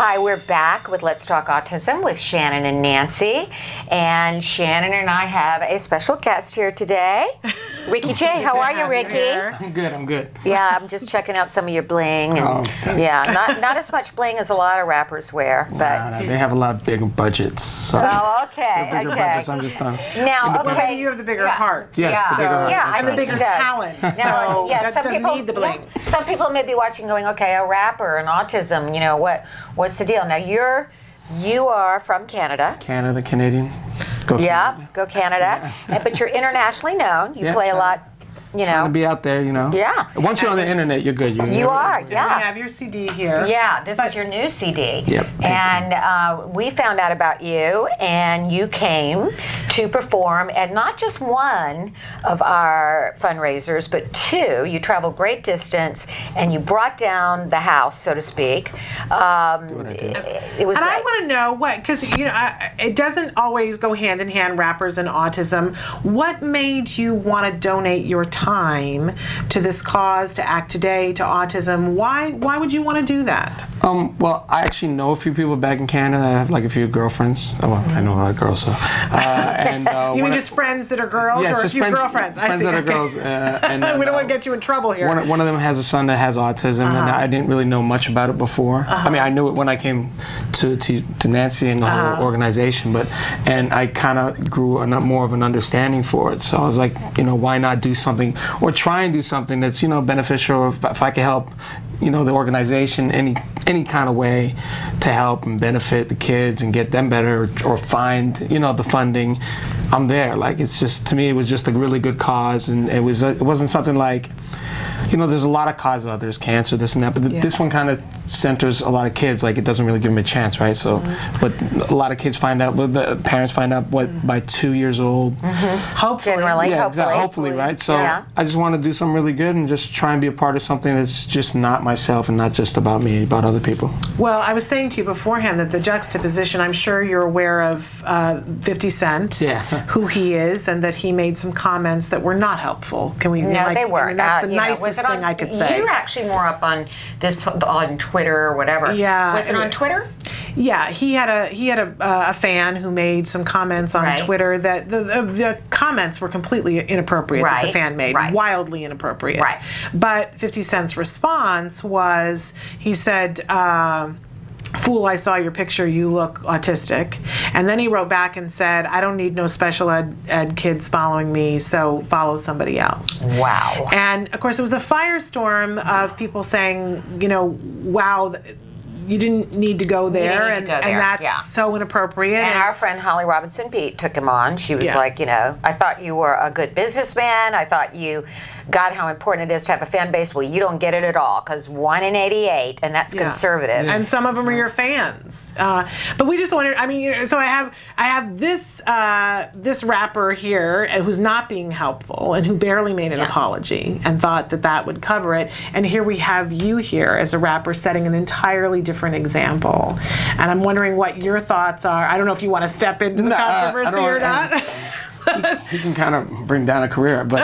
Hi, we're back with Let's Talk Autism with Shannon and Nancy. And Shannon and I have a special guest here today. Ricky J, how are you, Ricky? I'm good. Yeah, I'm just checking out some of your bling. And, yeah, not as much bling as a lot of rappers wear, but... No, they have a lot bigger budgets. So oh, okay, bigger budgets, I'm just Now, okay. You have the bigger heart. Yes, the bigger heart. Yeah, And the bigger talent. So that doesn't need the bling. Some people may be watching going, okay, a rapper and autism, you know, what's the deal? Now, you are from Canada. Canada, Canadian. Go Canada. Go Canada. But you're internationally known. You play a lot, you know. Trying to be out there, you know. Yeah. Once you're on the internet, you're good. You are, yeah. We have your CD here. Yeah, this is your new CD. Yep. And we found out about you, and you came to perform at not just one of our fundraisers, but two. You traveled great distance, and you brought down the house, so to speak. It was. And great. I want to know what, because it doesn't always go hand in hand, rappers and autism. What made you want to donate your time to this cause, to Act Today, to autism? Why would you want to do that? Well, I actually know a few people back in Canada. I have like a few girlfriends. Oh, well, I know a lot of girls, so. You mean just friends that are girls, or a few girlfriends? Friends that are girls. And then, we don't want to get you in trouble here. One of them has a son that has autism, and I didn't really know much about it before. I mean, I knew it when I came to Nancy and the whole organization, and I kind of grew more of an understanding for it. So I was like, why not do something, or try and do something that's beneficial, or if I could help the organization any kind of way to help and benefit the kids and get them better, or find the funding, I'm there. Like, it's just, to me, it was just a really good cause, and it wasn't something like, there's a lot of causes out there. There's cancer, this and that, but this one kind of centers a lot of kids. Like, it doesn't really give them a chance, right? So, but a lot of kids find out, the parents find out, by 2 years old. Hopefully. Yeah, exactly. Hopefully, right? So I just want to do something really good and just try and be a part of something that's just not myself and not just about me, about other people. Well, I was saying to you beforehand that the juxtaposition, I'm sure you're aware of 50 Cent, who he is, and that he made some comments that were not helpful. Can we? No, they were. I mean, that's the nicest thing I could say. You were actually more up on this on Twitter or whatever. Yeah. Was it on Twitter? Yeah, he had a fan who made some comments on Twitter that the comments were completely inappropriate that the fan made, wildly inappropriate. Right. But 50 Cent's response was, he said, "Fool, I saw your picture, you look autistic." And then he wrote back and said, "I don't need no special ed kids following me, so follow somebody else." Wow. And of course it was a firestorm of people saying, wow, you didn't need to go there, and that's so inappropriate. And our friend Holly Robinson Pete took him on. She was like, I thought you were a good businessman. I thought you got how important it is to have a fan base. Well, you don't get it at all, because 1 in 88, and that's conservative. And some of them are your fans. But we just wondered. I mean, so I have this rapper here who's not being helpful and who barely made an apology and thought that would cover it. And here we have you here as a rapper setting an entirely different example. And I'm wondering what your thoughts are. I don't know if you want to step into the controversy or not. He can kind of bring down a career, but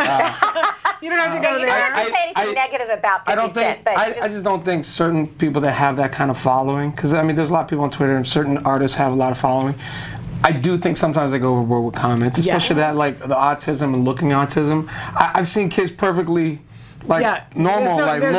you don't have to go there. You don't have to say anything negative about 50 Cent, but I just don't think certain people that have that kind of following, because I mean, there's a lot of people on Twitter, and certain artists have a lot of following. I do think sometimes they go overboard with comments, especially that, like, the autism and looking autism. I've seen kids perfectly, normal, there's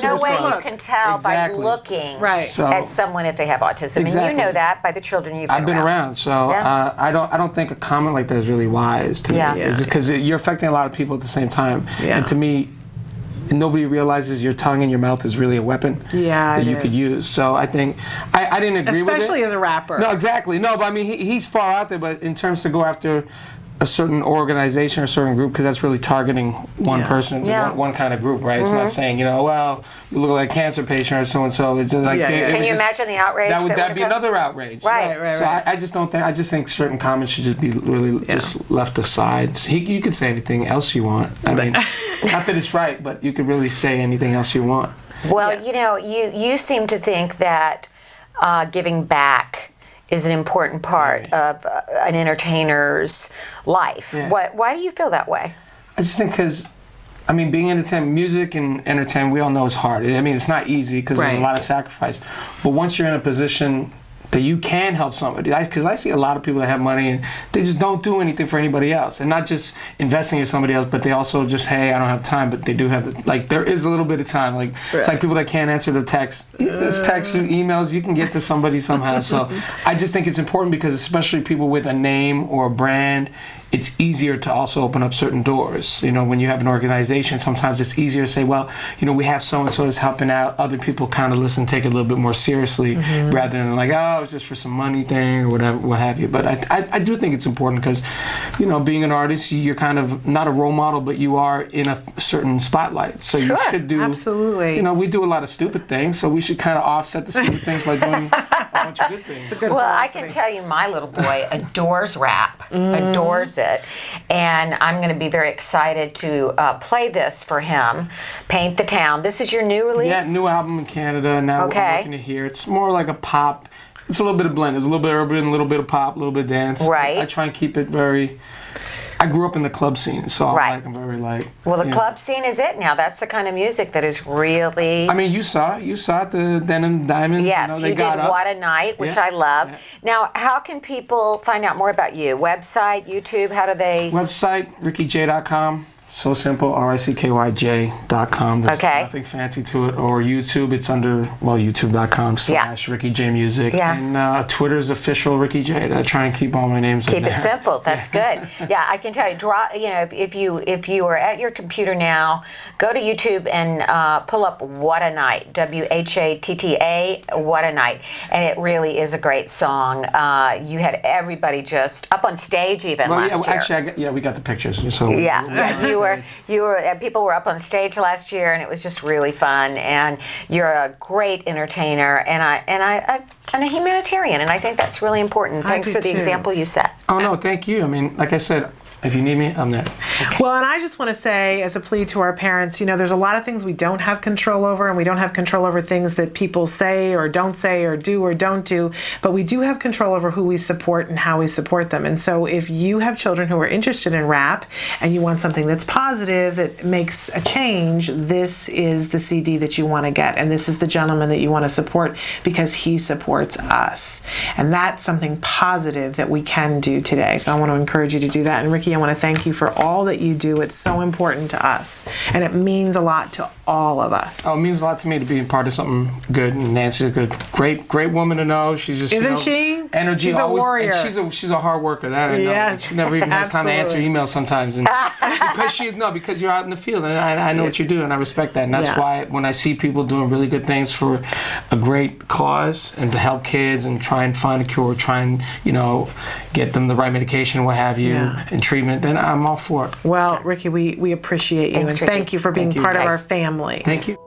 no way you can tell by looking at someone if they have autism, and you know that by the children you've been around. I've been around, so I don't think a comment like that is really wise to me, because you're affecting a lot of people at the same time, and to me, nobody realizes your tongue and your mouth is really a weapon that you could use. So I think I didn't agree with it, especially as a rapper. No, exactly. No, but I mean, he's far out there. But in terms to go after a certain organization or a certain group, because that's really targeting one person, one kind of group, right? It's not saying, well, you look like a cancer patient or so and so. It's just like, can you imagine the outrage? That'd be another outrage. Right. So I just don't think. I just think certain comments should just be really just left aside. You could say anything else you want. I mean, not that it's right, but you could really say anything else you want. Well, you seem to think that giving back is an important part of an entertainer's life. Why do you feel that way? I just think because I mean, being entertainment, music and entertainment, we all know it's hard. I mean, it's not easy because there's a lot of sacrifice. But once you're in a position that you can help somebody, because I see a lot of people that have money and they just don't do anything for anybody else, and not just investing in somebody else, but they also just, hey, I don't have time, but they do have there is a little bit of time. Like it's like people that can't answer the text. This text, you emails, you can get to somebody somehow. So I just think it's important because especially people with a name or a brand, it's easier to also open up certain doors. You know, when you have an organization, sometimes it's easier to say, well, you know, we have so-and-so that's helping out. Other people kind of listen, take it a little bit more seriously rather than like, oh, it's just for some money thing or whatever, what have you. But I do think it's important because, you know, being an artist, you're kind of not a role model, but you are in a certain spotlight. So you should do, absolutely. You know, we do a lot of stupid things, so we should kind of offset the stupid things by doing a bunch of good things. Well, I can tell you my little boy adores rap, adores it, and I'm going to be very excited to play this for him, Paint the Town. This is your new release? Yeah, new album in Canada. Now I'm working it here. It's more like a pop. It's a little bit of blend. There's a little bit of urban, a little bit of pop, a little bit of dance. Right. I try and keep it very... I grew up in the club scene, so I'm very like... Well, the club scene is it now. That's the kind of music that is really... I mean, you saw it, the Denim Diamonds. Yes, you know, they you got did up. What a Night, which I love. Now, how can people find out more about you? Website, YouTube, how do they... Website, rickyj.com. So simple, RICKYJ.com. There's nothing fancy to it. Or YouTube, it's under, youtube.com/Ricky J Music. And Twitter's official Ricky J. I try and keep all my names in there. Keep it simple. That's good. Yeah, I can tell you, if you are at your computer now, go to YouTube and pull up What a Night, WHATTA, What a Night. And it really is a great song. You had everybody just up on stage even last year. Actually, we got the pictures. So people were up on stage last year, and it was just really fun. And you're a great entertainer, and I'm a humanitarian, and I think that's really important. Thanks for the example you set. Oh no, thank you. I mean, like I said, if you need me, I'm there. Okay. Well, and I just want to say, as a plea to our parents, you know, there's a lot of things we don't have control over, and we don't have control over things that people say or don't say or do or don't do, but we do have control over who we support and how we support them. And so if you have children who are interested in rap and you want something that's positive, that makes a change, this is the CD that you want to get. And this is the gentleman that you want to support because he supports us. And that's something positive that we can do today. So I want to encourage you to do that. And Ricky, I want to thank you for all that you do. It's so important to us, and it means a lot to all of us. Oh, it means a lot to me to be part of something good. And Nancy's a great woman to know. She's just isn't she? Energy. She's always, a warrior. And she's a hard worker. That I know. Yes, she never even has time to answer emails sometimes, and because you're out in the field, and I know what you do, and I respect that. And that's why when I see people doing really good things for a great cause and to help kids and try and find a cure, try and get them the right medication, what have you, and treatment, then I'm all for it. Well, Ricky, we appreciate you. Thanks, and Ricky. thank you for being part of our family. Thank you.